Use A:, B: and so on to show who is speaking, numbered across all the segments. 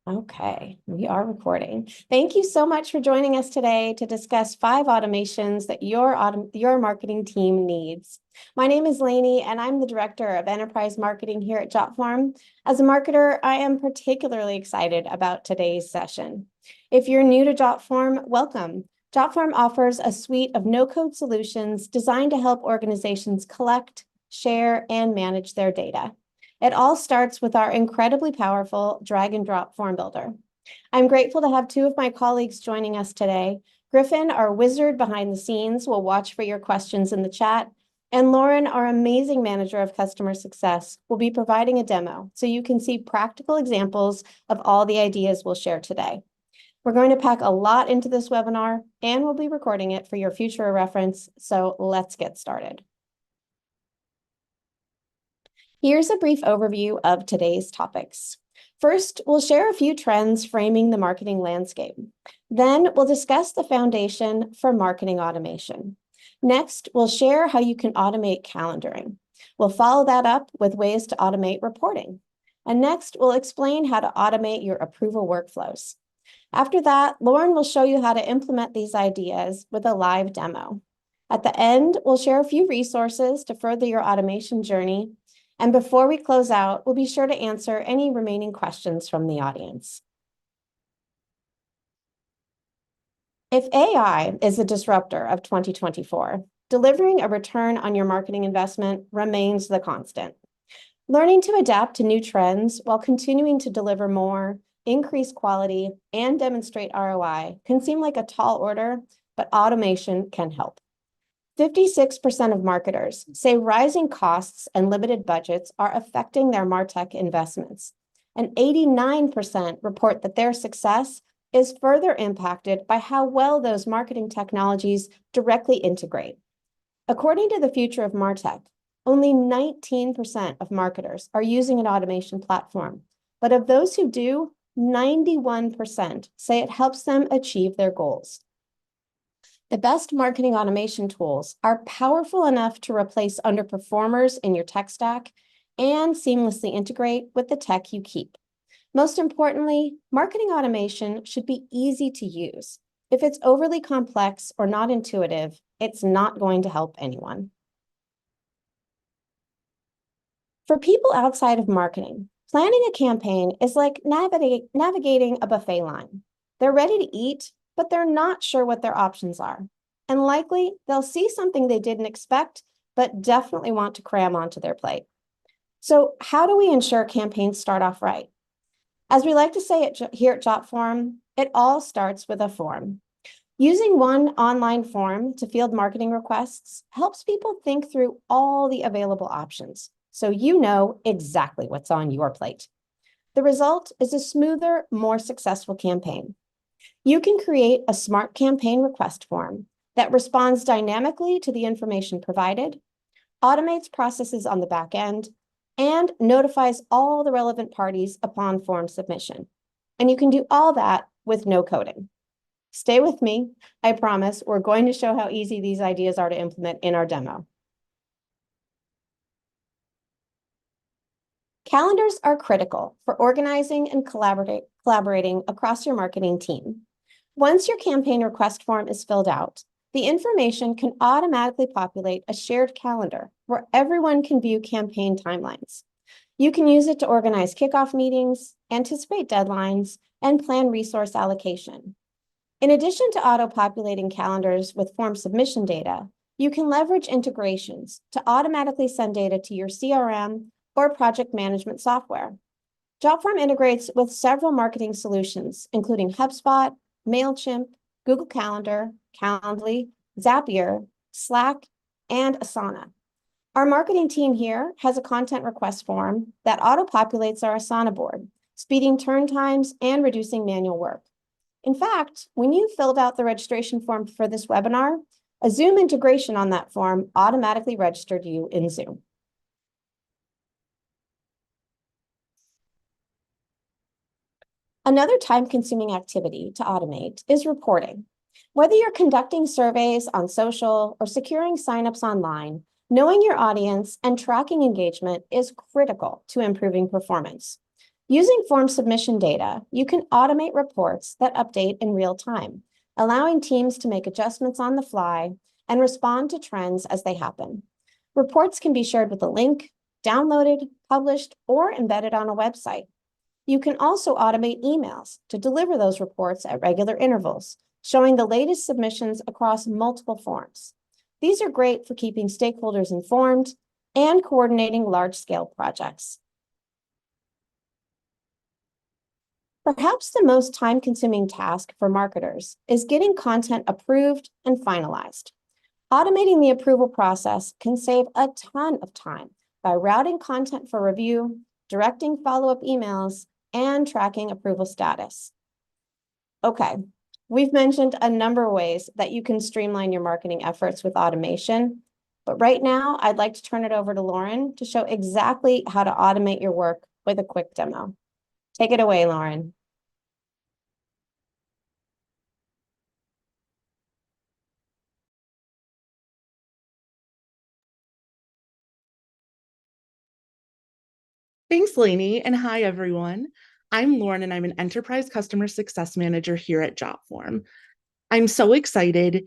A: Okay, we are recording. Thank you so much for joining us today to discuss 5 automations that your marketing team needs. My name is Lainey, and I'm the Director of Enterprise Marketing here at Jotform. As a marketer, I am particularly excited about today's session. If you're new to Jotform, welcome. Jotform offers a suite of no-code solutions designed to help organizations collect, share, and manage their data. It all starts with our incredibly powerful drag and drop form builder. I'm grateful to have 2 of my colleagues joining us today. Griffin, our wizard behind the scenes, will watch for your questions in the chat. And Lauren, our amazing manager of customer success, will be providing a demo so you can see practical examples of all the ideas we'll share today. We're going to pack a lot into this webinar, and we'll be recording it for your future reference, so let's get started. Here's a brief overview of today's topics. First, we'll share a few trends framing the marketing landscape. Then we'll discuss the foundation for marketing automation. Next, we'll share how you can automate calendaring. We'll follow that up with ways to automate reporting. And next, we'll explain how to automate your approval workflows. After that, Lauren will show you how to implement these ideas with a live demo. At the end, we'll share a few resources to further your automation journey. And before we close out, we'll be sure to answer any remaining questions from the audience. If AI is the disruptor of 2024, delivering a return on your marketing investment remains the constant. Learning to adapt to new trends while continuing to deliver more, increase quality, and demonstrate ROI can seem like a tall order, but automation can help. 56% of marketers say rising costs and limited budgets are affecting their MarTech investments, and 89% report that their success is further impacted by how well those marketing technologies directly integrate. According to the Future of MarTech, only 19% of marketers are using an automation platform, but of those who do, 91% say it helps them achieve their goals. The best marketing automation tools are powerful enough to replace underperformers in your tech stack and seamlessly integrate with the tech you keep. Most importantly, marketing automation should be easy to use. If it's overly complex or not intuitive, it's not going to help anyone. For people outside of marketing, planning a campaign is like navigating a buffet line. They're ready to eat, but they're not sure what their options are. And likely, they'll see something they didn't expect, but definitely want to cram onto their plate. So how do we ensure campaigns start off right? As we like to say here at Jotform, it all starts with a form. Using one online form to field marketing requests helps people think through all the available options, so you know exactly what's on your plate. The result is a smoother, more successful campaign. You can create a smart campaign request form that responds dynamically to the information provided, automates processes on the back end, and notifies all the relevant parties upon form submission. And you can do all that with no coding. Stay with me. I promise we're going to show how easy these ideas are to implement in our demo. Calendars are critical for organizing and collaborating across your marketing team. Once your campaign request form is filled out, the information can automatically populate a shared calendar where everyone can view campaign timelines. You can use it to organize kickoff meetings, anticipate deadlines, and plan resource allocation. In addition to auto-populating calendars with form submission data, you can leverage integrations to automatically send data to your CRM or project management software. Jotform integrates with several marketing solutions, including HubSpot, MailChimp, Google Calendar, Calendly, Zapier, Slack, and Asana. Our marketing team here has a content request form that auto-populates our Asana board, speeding turn times and reducing manual work. In fact, when you filled out the registration form for this webinar, a Zoom integration on that form automatically registered you in Zoom. Another time-consuming activity to automate is reporting. Whether you're conducting surveys on social or securing signups online, knowing your audience and tracking engagement is critical to improving performance. Using form submission data, you can automate reports that update in real time, allowing teams to make adjustments on the fly and respond to trends as they happen. Reports can be shared with a link, downloaded, published, or embedded on a website. You can also automate emails to deliver those reports at regular intervals, showing the latest submissions across multiple forms. These are great for keeping stakeholders informed and coordinating large-scale projects. Perhaps the most time-consuming task for marketers is getting content approved and finalized. Automating the approval process can save a ton of time by routing content for review, directing follow-up emails, and tracking approval status. Okay, we've mentioned a number of ways that you can streamline your marketing efforts with automation, but right now I'd like to turn it over to Lauren to show exactly how to automate your work with a quick demo. Take it away, Lauren.
B: Thanks, Lainey, and hi, everyone. I'm Lauren, and I'm an Enterprise Customer Success Manager here at Jotform. I'm so excited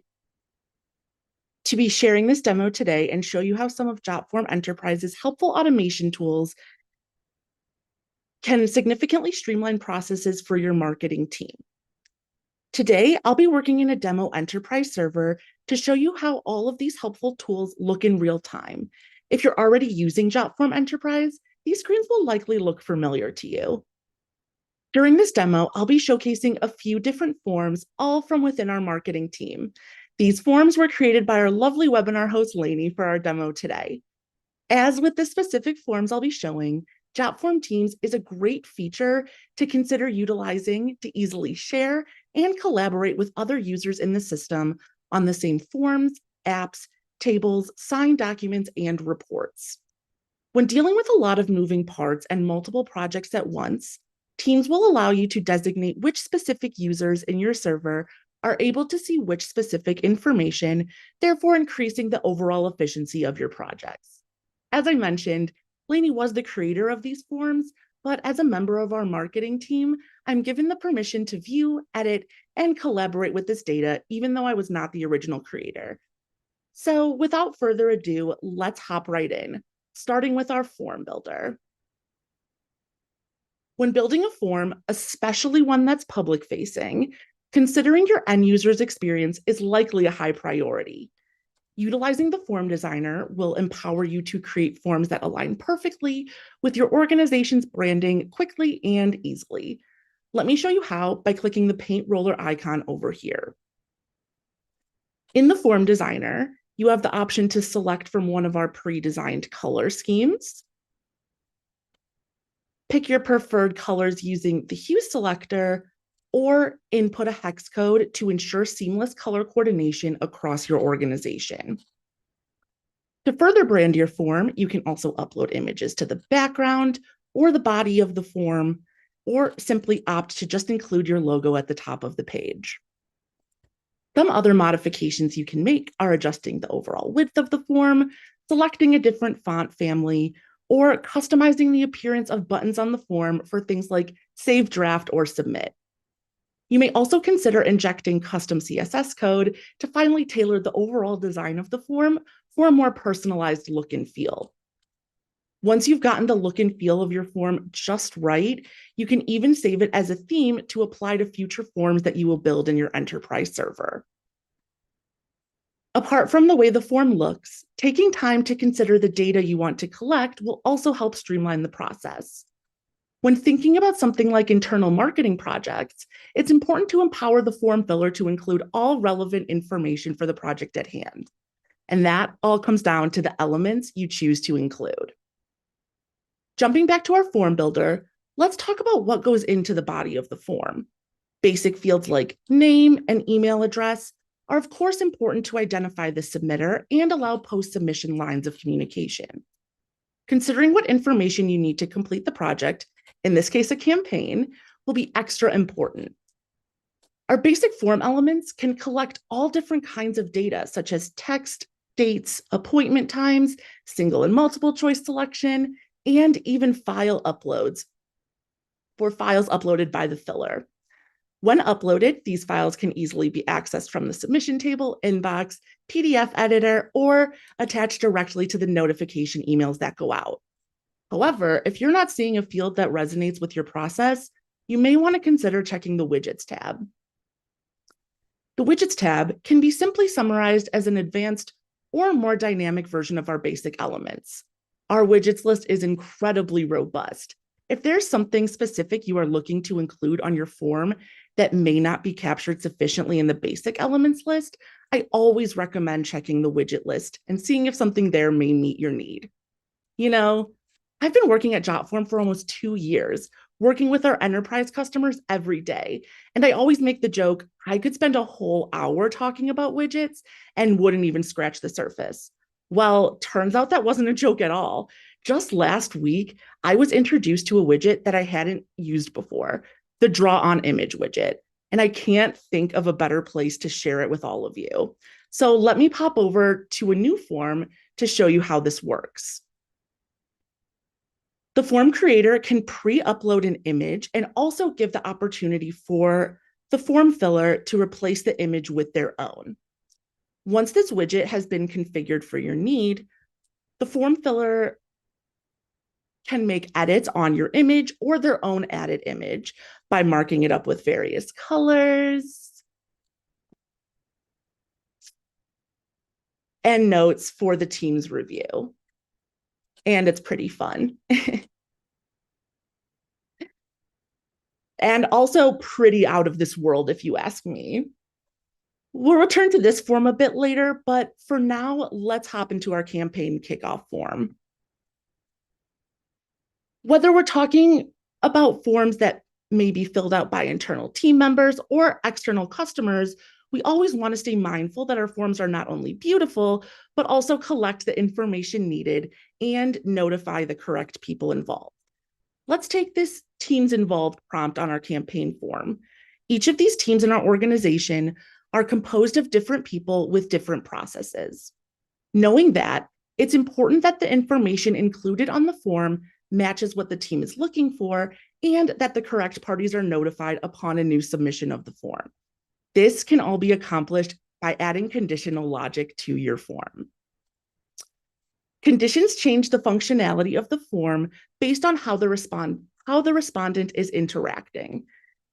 B: to be sharing this demo today and show you how some of Jotform Enterprise's helpful automation tools can significantly streamline processes for your marketing team. Today, I'll be working in a demo enterprise server to show you how all of these helpful tools look in real time. If you're already using Jotform Enterprise, these screens will likely look familiar to you. During this demo, I'll be showcasing a few different forms, all from within our marketing team. These forms were created by our lovely webinar host, Lainey, for our demo today. As with the specific forms I'll be showing, Jotform Teams is a great feature to consider utilizing to easily share and collaborate with other users in the system on the same forms, apps, tables, signed documents, and reports. When dealing with a lot of moving parts and multiple projects at once, Teams will allow you to designate which specific users in your server are able to see which specific information, therefore increasing the overall efficiency of your projects. As I mentioned, Lainey was the creator of these forms, but as a member of our marketing team, I'm given the permission to view, edit, and collaborate with this data, even though I was not the original creator. So without further ado, let's hop right in, starting with our form builder. When building a form, especially one that's public-facing, considering your end user's experience is likely a high priority. Utilizing the form designer will empower you to create forms that align perfectly with your organization's branding quickly and easily. Let me show you how by clicking the paint roller icon over here. In the form designer, you have the option to select from one of our pre-designed color schemes. Pick your preferred colors using the hue selector, or input a hex code to ensure seamless color coordination across your organization. To further brand your form, you can also upload images to the background or the body of the form, or simply opt to just include your logo at the top of the page. Some other modifications you can make are adjusting the overall width of the form, selecting a different font family, or customizing the appearance of buttons on the form for things like save draft or submit. You may also consider injecting custom CSS code to finally tailor the overall design of the form for a more personalized look and feel. Once you've gotten the look and feel of your form just right, you can even save it as a theme to apply to future forms that you will build in your enterprise server. Apart from the way the form looks, taking time to consider the data you want to collect will also help streamline the process. When thinking about something like internal marketing projects, it's important to empower the form filler to include all relevant information for the project at hand. And that all comes down to the elements you choose to include. Jumping back to our form builder, let's talk about what goes into the body of the form. Basic fields like name and email address are of course important to identify the submitter and allow post-submission lines of communication. Considering what information you need to complete the project, in this case a campaign, will be extra important. Our basic form elements can collect all different kinds of data, such as text, dates, appointment times, single and multiple choice selection, and even file uploads. for files uploaded by the filler. When uploaded, these files can easily be accessed from the submission table, inbox, PDF editor, or attached directly to the notification emails that go out. However, if you're not seeing a field that resonates with your process, you may want to consider checking the Widgets tab. The Widgets tab can be simply summarized as an advanced or more dynamic version of our basic elements. Our widgets list is incredibly robust. If there's something specific you are looking to include on your form that may not be captured sufficiently in the basic elements list, I always recommend checking the widget list and seeing if something there may meet your need. You know, I've been working at Jotform for almost 2 years, working with our enterprise customers every day. And I always make the joke, I could spend a whole hour talking about widgets and wouldn't even scratch the surface. Well, turns out that wasn't a joke at all. Just last week, I was introduced to a widget that I hadn't used before, the Draw on Image widget. And I can't think of a better place to share it with all of you. So let me pop over to a new form to show you how this works. The form creator can pre-upload an image and also give the opportunity for the form filler to replace the image with their own. Once this widget has been configured for your need, the form filler can make edits on your image or their own added image by marking it up with various colors and notes for the team's review. And it's pretty fun. And also pretty out of this world, if you ask me. We'll return to this form a bit later, but for now, let's hop into our campaign kickoff form. Whether we're talking about forms that may be filled out by internal team members or external customers, we always want to stay mindful that our forms are not only beautiful, but also collect the information needed and notify the correct people involved. Let's take this teams involved prompt on our campaign form. Each of these teams in our organization are composed of different people with different processes. Knowing that, it's important that the information included on the form matches what the team is looking for and that the correct parties are notified upon a new submission of the form. This can all be accomplished by adding conditional logic to your form. Conditions change the functionality of the form based on how the respondent is interacting.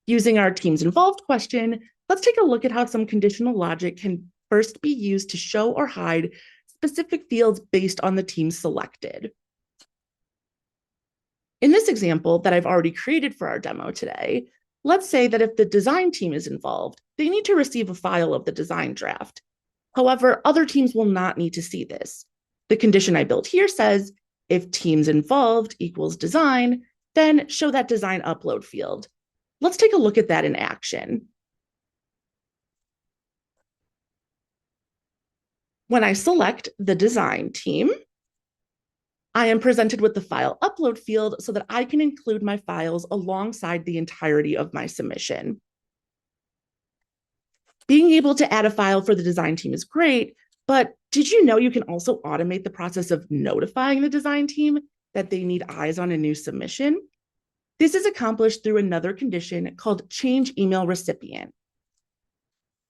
B: Using our teams involved question, let's take a look at how some conditional logic can first be used to show or hide specific fields based on the team selected. In this example that I've already created for our demo today, let's say that if the design team is involved, they need to receive a file of the design draft. However, other teams will not need to see this. The condition I built here says, if teams involved equals design, then show that design upload field. Let's take a look at that in action. When I select the design team, I am presented with the file upload field so that I can include my files alongside the entirety of my submission. Being able to add a file for the design team is great, but did you know you can also automate the process of notifying the design team that they need eyes on a new submission? This is accomplished through another condition called change email recipient.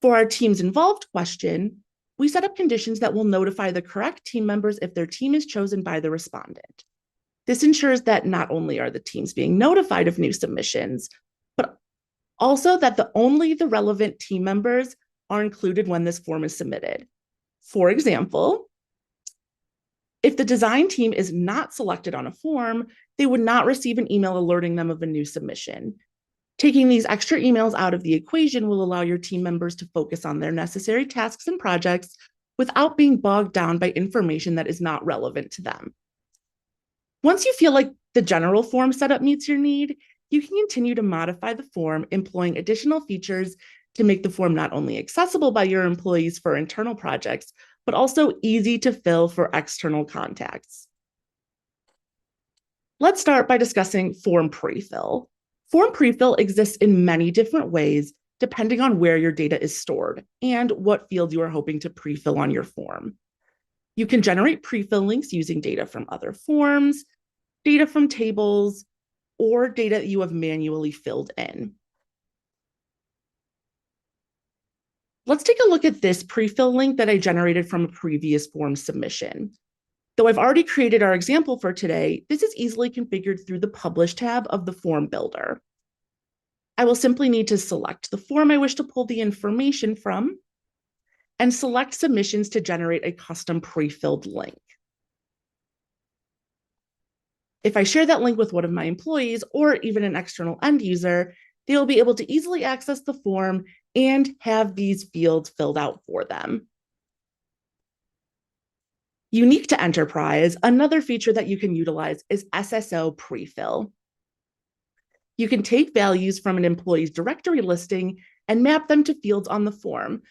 B: For our teams involved question, we set up conditions that will notify the correct team members if their team is chosen by the respondent. This ensures that not only are the teams being notified of new submissions, but also that only the relevant team members are included when this form is submitted. For example, if the design team is not selected on a form, they would not receive an email alerting them of a new submission. Taking these extra emails out of the equation will allow your team members to focus on their necessary tasks and projects without being bogged down by information that is not relevant to them. Once you feel like the general form setup meets your need, you can continue to modify the form, employing additional features to make the form not only accessible by your employees for internal projects, but also easy to fill for external contacts. Let's start by discussing form prefill. Form prefill exists in many different ways, depending on where your data is stored and what fields you are hoping to prefill on your form. You can generate prefill links using data from other forms, data from tables, or data that you have manually filled in. Let's take a look at this pre-fill link that I generated from a previous form submission. Though I've already created our example for today, this is easily configured through the Publish tab of the form builder. I will simply need to select the form I wish to pull the information from and select Submissions to generate a custom pre-filled link. If I share that link with one of my employees or even an external end user, they will be able to easily access the form and have these fields filled out for them. Unique to Enterprise, another feature that you can utilize is SSO pre-fill. You can take values from an employee's directory listing and map them to fields on the form.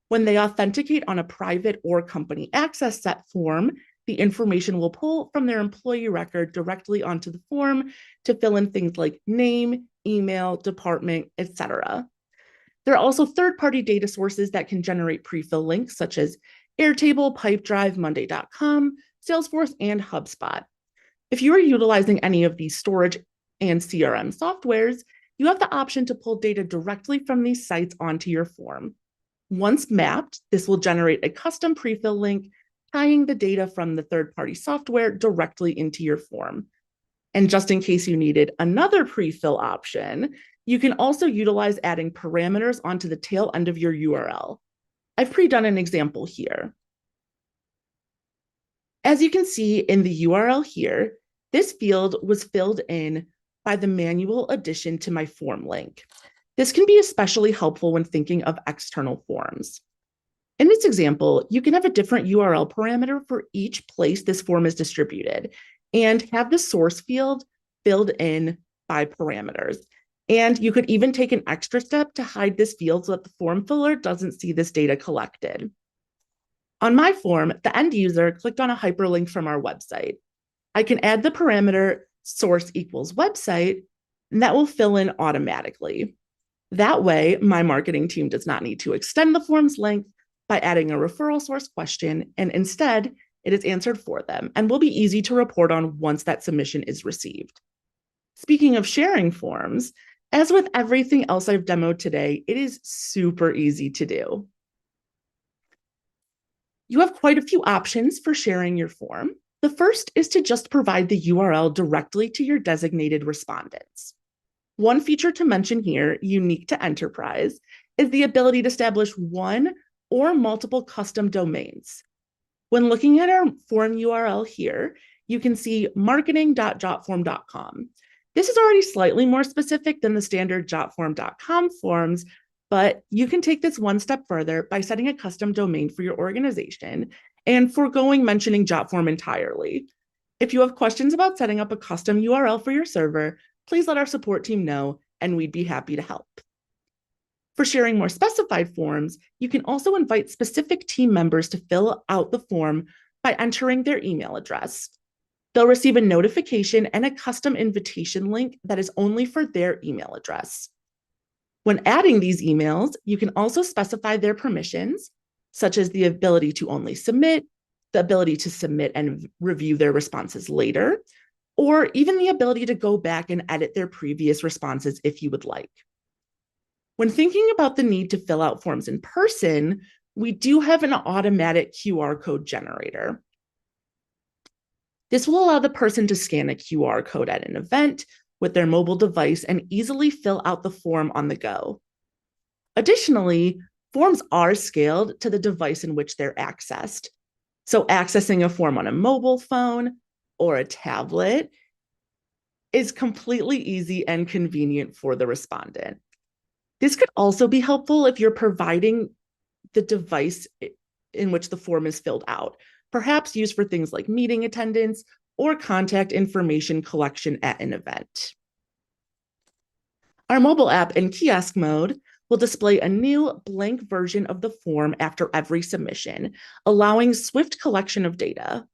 B: When they authenticate on a private or company access set form, the information will pull from their employee record directly onto the form to fill in things like name, email, department, etc. There are also third-party data sources that can generate pre-fill links, such as Airtable, Pipedrive, Monday.com, Salesforce, and HubSpot. If you are utilizing any of these storage and CRM softwares, you have the option to pull data directly from these sites onto your form. Once mapped, this will generate a custom pre-fill link tying the data from the third-party software directly into your form. And just in case you needed another pre-fill option, you can also utilize adding parameters onto the tail end of your URL. I've pre-done an example here. As you can see in the URL here, this field was filled in by the manual addition to my form link. This can be especially helpful when thinking of external forms. In this example, you can have a different URL parameter for each place this form is distributed and have the source field filled in by parameters. And you could even take an extra step to hide this field so that the form filler doesn't see this data collected. On my form, the end user clicked on a hyperlink from our website. I can add the parameter source equals website, and that will fill in automatically. That way, my marketing team does not need to extend the form's length by adding a referral source question, and instead, it is answered for them and will be easy to report on once that submission is received. Speaking of sharing forms, as with everything else I've demoed today, it is super easy to do. You have quite a few options for sharing your form. The first is to just provide the URL directly to your designated respondents. One feature to mention here, unique to Enterprise, is the ability to establish one or multiple custom domains. When looking at our form URL here, you can see marketing.jotform.com. This is already slightly more specific than the standard jotform.com forms, but you can take this one step further by setting a custom domain for your organization and foregoing mentioning Jotform entirely. If you have questions about setting up a custom URL for your server, please let our support team know, and we'd be happy to help. For sharing more specified forms, you can also invite specific team members to fill out the form by entering their email address. They'll receive a notification and a custom invitation link that is only for their email address. When adding these emails, you can also specify their permissions, such as the ability to only submit, the ability to submit and review their responses later, or even the ability to go back and edit their previous responses if you would like. When thinking about the need to fill out forms in person, we do have an automatic QR code generator. This will allow the person to scan a QR code at an event with their mobile device and easily fill out the form on the go. Additionally, forms are scaled to the device in which they're accessed. So accessing a form on a mobile phone or a tablet is completely easy and convenient for the respondent. This could also be helpful if you're providing the device in which the form is filled out, perhaps used for things like meeting attendance or contact information collection at an event. Our mobile app in kiosk mode will display a new blank version of the form after every submission, allowing swift collection of data.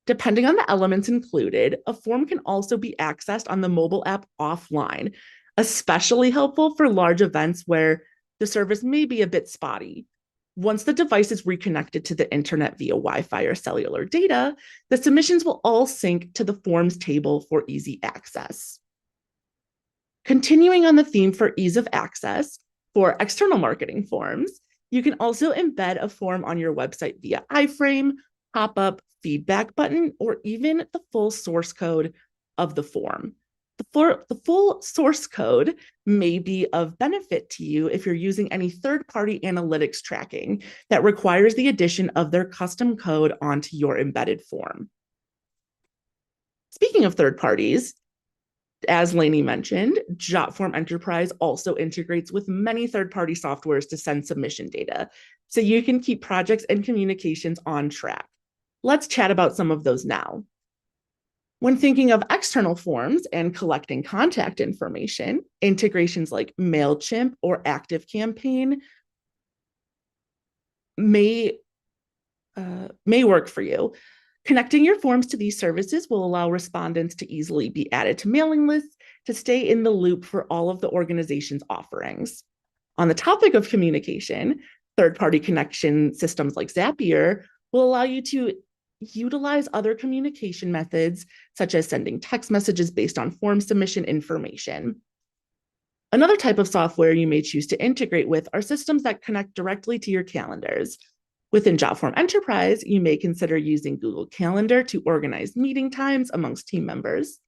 B: Depending on the elements included, a form can also be accessed on the mobile app offline, especially helpful for large events where the service may be a bit spotty. Once the device is reconnected to the internet via Wi-Fi or cellular data, the submissions will all sync to the forms table for easy access. Continuing on the theme for ease of access, for external marketing forms, you can also embed a form on your website via iframe, pop-up, feedback button, or even the full source code of the form. The full source code may be of benefit to you if you're using any third-party analytics tracking that requires the addition of their custom code onto your embedded form. Speaking of third parties, as Lainey mentioned, Jotform Enterprise also integrates with many third-party softwares to send submission data, so you can keep projects and communications on track. Let's chat about some of those now. When thinking of external forms and collecting contact information, integrations like MailChimp or ActiveCampaign may work for you. Connecting your forms to these services will allow respondents to easily be added to mailing lists to stay in the loop for all of the organization's offerings. On the topic of communication, third-party connection systems like Zapier will allow you to utilize other communication methods, such as sending text messages based on form submission information. Another type of software you may choose to integrate with are systems that connect directly to your calendars. Within Jotform Enterprise, you may consider using Google Calendar to organize meeting times amongst team members.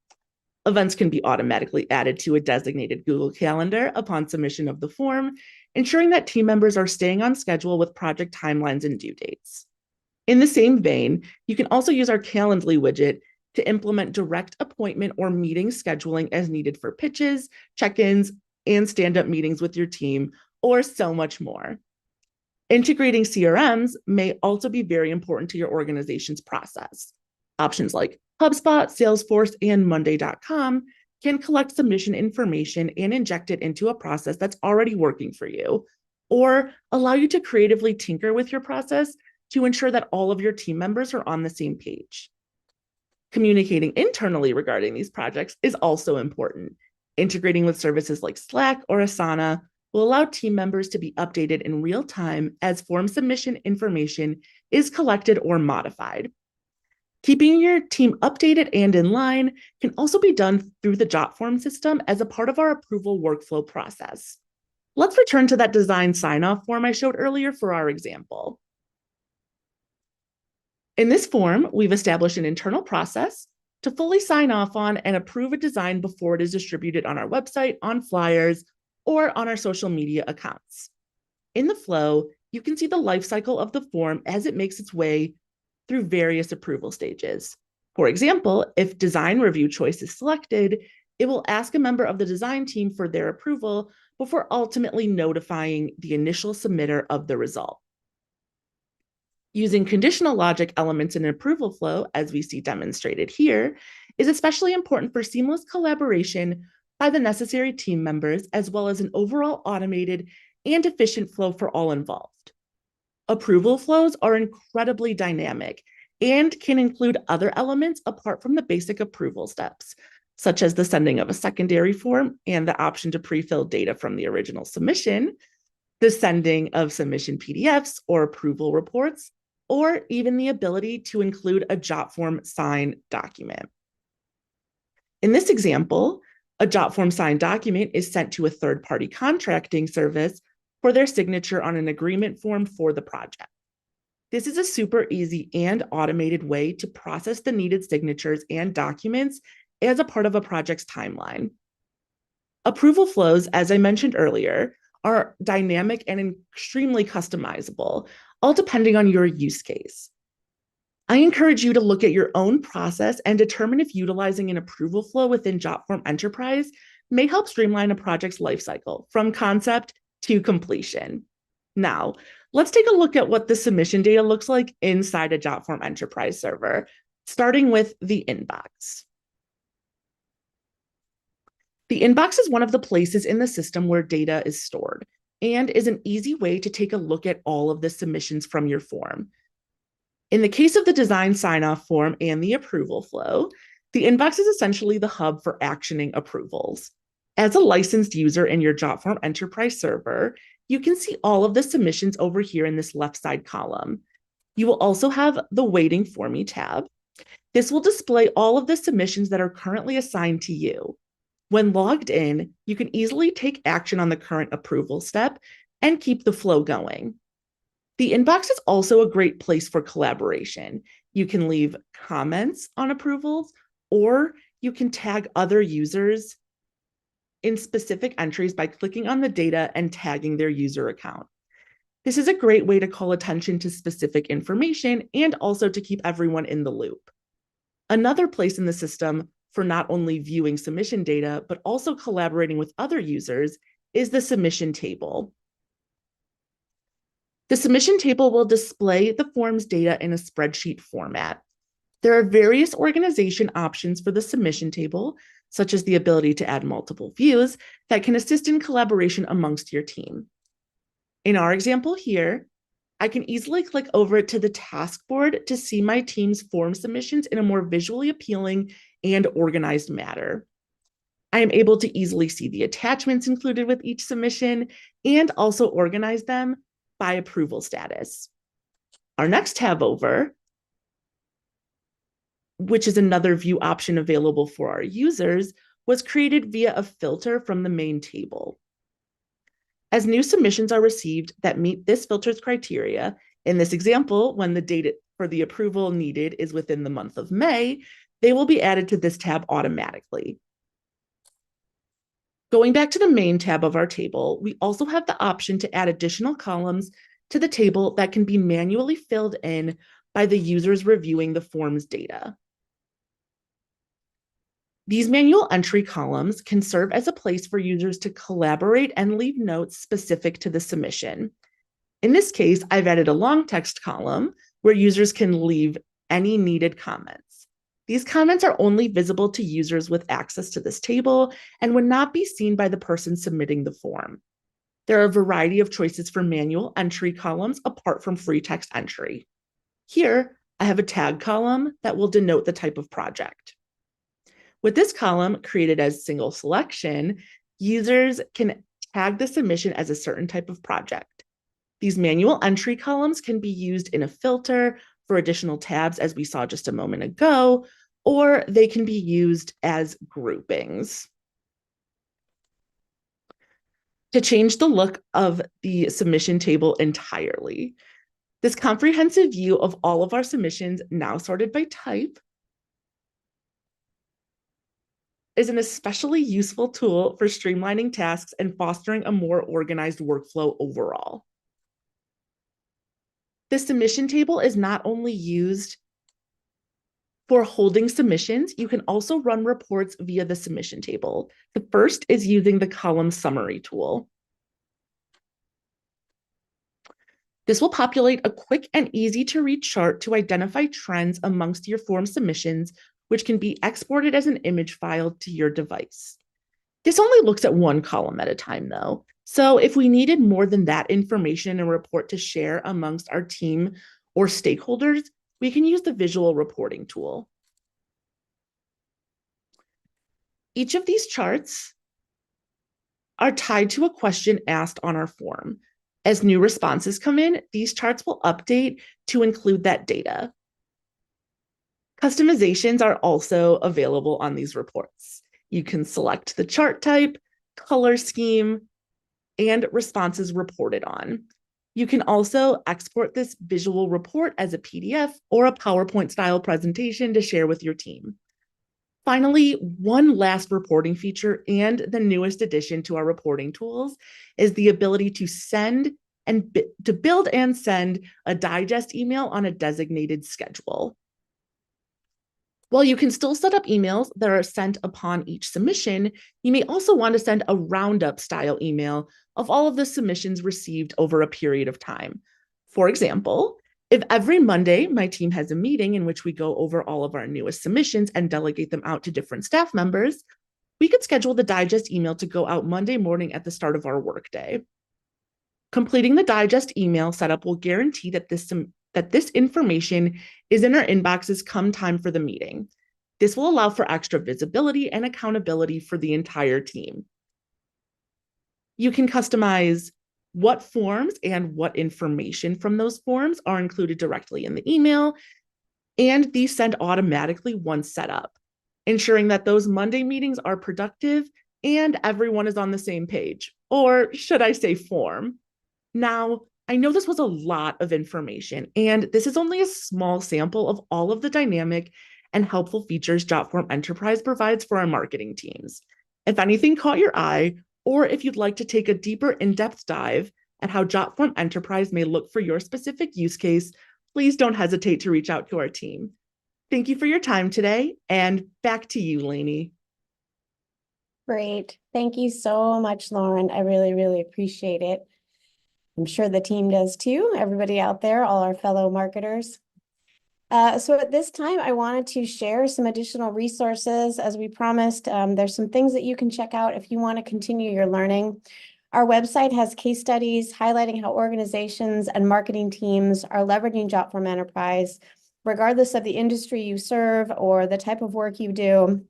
B: Events can be automatically added to a designated Google Calendar upon submission of the form, ensuring that team members are staying on schedule with project timelines and due dates. In the same vein, you can also use our Calendly widget to implement direct appointment or meeting scheduling as needed for pitches, check-ins, and stand-up meetings with your team, or so much more. Integrating CRMs may also be very important to your organization's process. Options like HubSpot, Salesforce, and Monday.com can collect submission information and inject it into a process that's already working for you, or allow you to creatively tinker with your process to ensure that all of your team members are on the same page. Communicating internally regarding these projects is also important. Integrating with services like Slack or Asana will allow team members to be updated in real time as form submission information is collected or modified. Keeping your team updated and in line can also be done through the Jotform system as a part of our approval workflow process. Let's return to that design sign-off form I showed earlier for our example. In this form, we've established an internal process to fully sign off on and approve a design before it is distributed on our website, on flyers, or on our social media accounts. In the flow, you can see the life cycle of the form as it makes its way through various approval stages. For example, if design review choice is selected, it will ask a member of the design team for their approval before ultimately notifying the initial submitter of the result. Using conditional logic elements in an approval flow, as we see demonstrated here, is especially important for seamless collaboration by the necessary team members, as well as an overall automated and efficient flow for all involved. Approval flows are incredibly dynamic and can include other elements apart from the basic approval steps, such as the sending of a secondary form and the option to pre-fill data from the original submission, the sending of submission PDFs or approval reports, or even the ability to include a Jotform signed document. In this example, a Jotform signed document is sent to a third-party contracting service for their signature on an agreement form for the project. This is a super easy and automated way to process the needed signatures and documents as a part of a project's timeline. Approval flows, as I mentioned earlier, are dynamic and extremely customizable, all depending on your use case. I encourage you to look at your own process and determine if utilizing an approval flow within Jotform Enterprise may help streamline a project's lifecycle from concept to completion. Now, let's take a look at what the submission data looks like inside a Jotform Enterprise server, starting with the inbox. The inbox is one of the places in the system where data is stored and is an easy way to take a look at all of the submissions from your form. In the case of the design sign-off form and the approval flow, the inbox is essentially the hub for actioning approvals. As a licensed user in your Jotform Enterprise server, you can see all of the submissions over here in this left side column. You will also have the Waiting For Me tab. This will display all of the submissions that are currently assigned to you. When logged in, you can easily take action on the current approval step and keep the flow going. The inbox is also a great place for collaboration. You can leave comments on approvals, or you can tag other users in specific entries by clicking on the data and tagging their user account. This is a great way to call attention to specific information and also to keep everyone in the loop. Another place in the system for not only viewing submission data, but also collaborating with other users is the submission table. The submission table will display the form's data in a spreadsheet format. There are various organization options for the submission table, such as the ability to add multiple views that can assist in collaboration amongst your team. In our example here, I can easily click over to the task board to see my team's form submissions in a more visually appealing and organized manner. I am able to easily see the attachments included with each submission and also organize them by approval status. Our next tab over, which is another view option available for our users, was created via a filter from the main table. As new submissions are received that meet this filter's criteria, in this example, when the date for the approval needed is within the month of May, they will be added to this tab automatically. Going back to the main tab of our table, we also have the option to add additional columns to the table that can be manually filled in by the users reviewing the form's data. These manual entry columns can serve as a place for users to collaborate and leave notes specific to the submission. In this case, I've added a long text column where users can leave any needed comments. These comments are only visible to users with access to this table and would not be seen by the person submitting the form. There are a variety of choices for manual entry columns apart from free text entry. Here, I have a tag column that will denote the type of project. With this column created as single selection, users can tag the submission as a certain type of project. These manual entry columns can be used in a filter for additional tabs, as we saw just a moment ago, or they can be used as groupings. To change the look of the submission table entirely, this comprehensive view of all of our submissions, now sorted by type, is an especially useful tool for streamlining tasks and fostering a more organized workflow overall. The submission table is not only used for holding submissions, you can also run reports via the submission table. The first is using the column summary tool. This will populate a quick and easy to read chart to identify trends amongst your form submissions, which can be exported as an image file to your device. This only looks at one column at a time though. So if we needed more than that information in a report to share amongst our team or stakeholders, we can use the visual reporting tool. Each of these charts are tied to a question asked on our form. As new responses come in, these charts will update to include that data. Customizations are also available on these reports. You can select the chart type, color scheme, and responses reported on. You can also export this visual report as a PDF or a PowerPoint style presentation to share with your team. Finally, one last reporting feature and the newest addition to our reporting tools is the ability to build and send a digest email on a designated schedule. While you can still set up emails that are sent upon each submission, you may also want to send a roundup style email of all of the submissions received over a period of time. For example, if every Monday my team has a meeting in which we go over all of our newest submissions and delegate them out to different staff members, we could schedule the digest email to go out Monday morning at the start of our workday. Completing the digest email setup will guarantee that this information is in our inboxes come time for the meeting. This will allow for extra visibility and accountability for the entire team. You can customize what forms and what information from those forms are included directly in the email, and these send automatically once set up, ensuring that those Monday meetings are productive and everyone is on the same page, or should I say form. Now, I know this was a lot of information, and this is only a small sample of all of the dynamic and helpful features Jotform Enterprise provides for our marketing teams. If anything caught your eye, or if you'd like to take a deeper in-depth dive at how Jotform Enterprise may look for your specific use case, please don't hesitate to reach out to our team. Thank you for your time today, and back to you, Lainey.
A: Great. Thank you so much, Lauren. I really, really appreciate it. I'm sure the team does too. Everybody out there, all our fellow marketers. So at this time, I wanted to share some additional resources. As we promised, there's some things that you can check out if you want to continue your learning. Our website has case studies highlighting how organizations and marketing teams are leveraging Jotform Enterprise, regardless of the industry you serve or the type of work you do.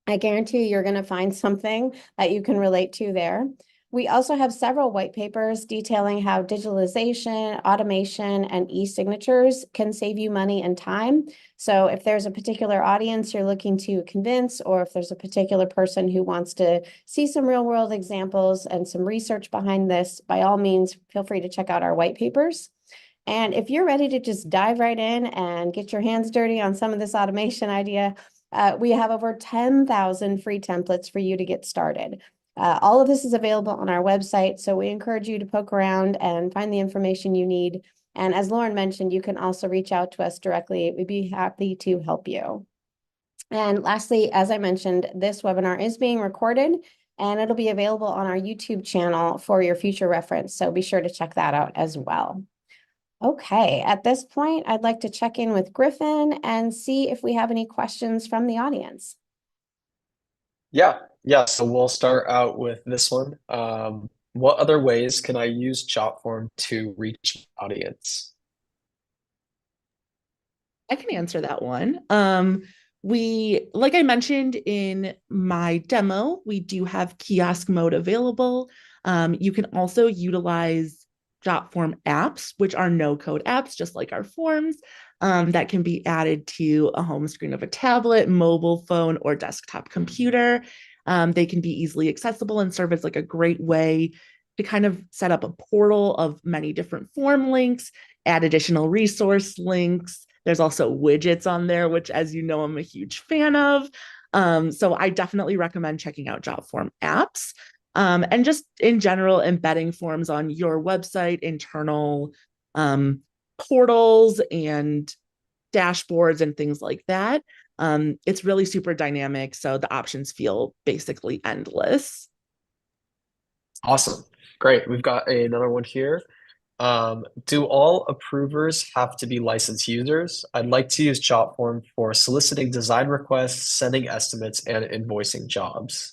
A: I guarantee you're going to find something that you can relate to there. We also have several white papers detailing how digitalization, automation, and e-signatures can save you money and time. So if there's a particular audience you're looking to convince, or if there's a particular person who wants to see some real-world examples and some research behind this, by all means, feel free to check out our white papers. And if you're ready to just dive right in and get your hands dirty on some of this automation idea, we have over 10,000 free templates for you to get started. All of this is available on our website, so we encourage you to poke around and find the information you need. And as Lauren mentioned, you can also reach out to us directly. We'd be happy to help you. And lastly, as I mentioned, this webinar is being recorded, and it'll be available on our YouTube channel for your future reference, so be sure to check that out as well. Okay, at this point, I'd like to check in with Griffin and see if we have any questions from the audience.
C: Yeah. So we'll start out with this one. What other ways can I use Jotform to reach audience?
B: I can answer that one. Like I mentioned in my demo, we do have kiosk mode available. You can also utilize Jotform apps, which are no-code apps, just like our forms, that can be added to a home screen of a tablet, mobile phone, or desktop computer. They can be easily accessible and serve as like a great way to kind of set up a portal of many different form links, add additional resource links. There's also widgets on there, which, as you know, I'm a huge fan of. So I definitely recommend checking out Jotform apps. And just in general, embedding forms on your website, internal portals and dashboards and things like that. It's really super dynamic, so the options feel basically endless.
C: Awesome. Great. We've got another one here. Do all approvers have to be licensed users? I'd like to use Jotform for soliciting design requests, sending estimates, and invoicing jobs.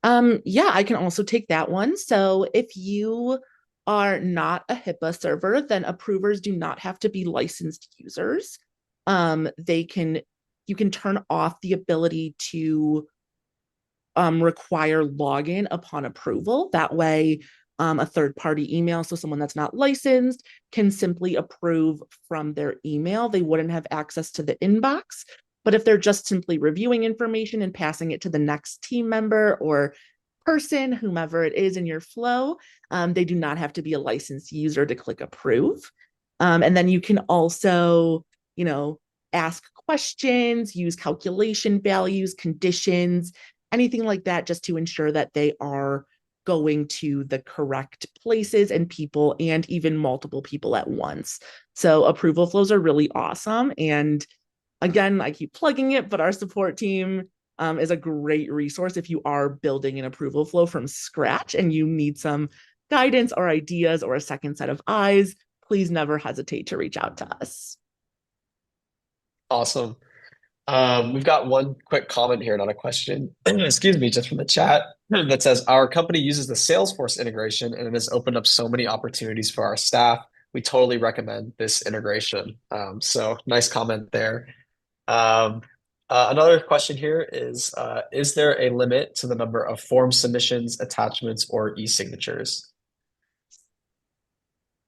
B: Yeah, I can also take that one. So if you are not a HIPAA server, then approvers do not have to be licensed users. You can turn off the ability to require login upon approval. That way, a third-party email, so someone that's not licensed, can simply approve from their email. They wouldn't have access to the inbox. But if they're just simply reviewing information and passing it to the next team member or person, whomever it is in your flow, they do not have to be a licensed user to click approve. And then you can also, ask questions, use calculation values, conditions, anything like that, just to ensure that they are going to the correct places and people, and even multiple people at once. So approval flows are really awesome. And again, I keep plugging it, but our support team is a great resource if you are building an approval flow from scratch and you need some guidance or ideas or a second set of eyes. Please never hesitate to reach out to us.
C: Awesome. We've got one quick comment here, not a question, excuse me, just from the chat that says, our company uses the Salesforce integration and it has opened up so many opportunities for our staff. We totally recommend this integration. So nice comment there. Another question here is there a limit to the number of form submissions, attachments, or e-signatures?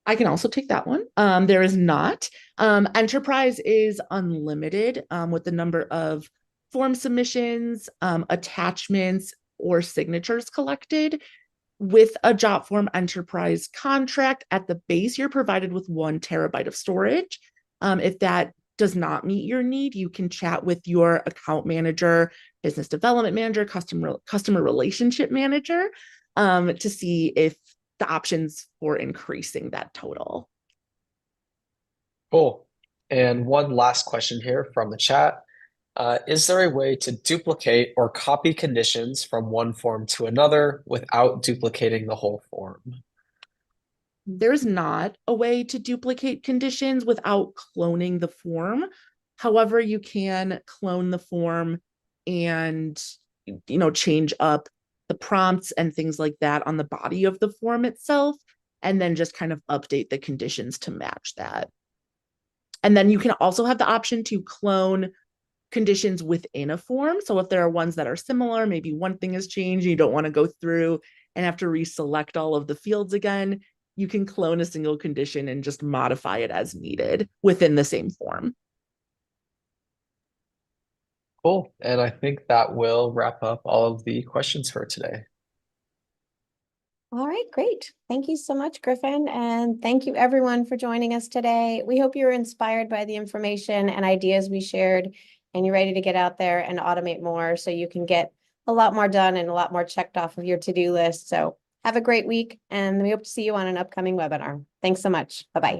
B: I can also take that one. There is not. Enterprise is unlimited with the number of form submissions, attachments, or signatures collected. With a Jotform Enterprise contract, at the base, you're provided with 1 terabyte of storage. If that does not meet your need, you can chat with your account manager, business development manager, customer relationship manager, to see if the options for increasing that total.
C: Cool. And one last question here from the chat. Is there a way to duplicate or copy conditions from one form to another without duplicating the whole form?
B: There's not a way to duplicate conditions without cloning the form. However, you can clone the form and, change up the prompts and things like that on the body of the form itself, and then just kind of update the conditions to match that. And then you can also have the option to clone conditions within a form. So if there are ones that are similar, maybe one thing has changed, you don't want to go through and have to reselect all of the fields again, you can clone a single condition and just modify it as needed within the same form.
C: Cool. And I think that will wrap up all of the questions for today.
A: All right, great. Thank you so much, Griffin. And thank you everyone for joining us today. We hope you were inspired by the information and ideas we shared, and you're ready to get out there and automate more so you can get a lot more done and a lot more checked off of your to-do list. So have a great week, and we hope to see you on an upcoming webinar. Thanks so much. Bye-bye.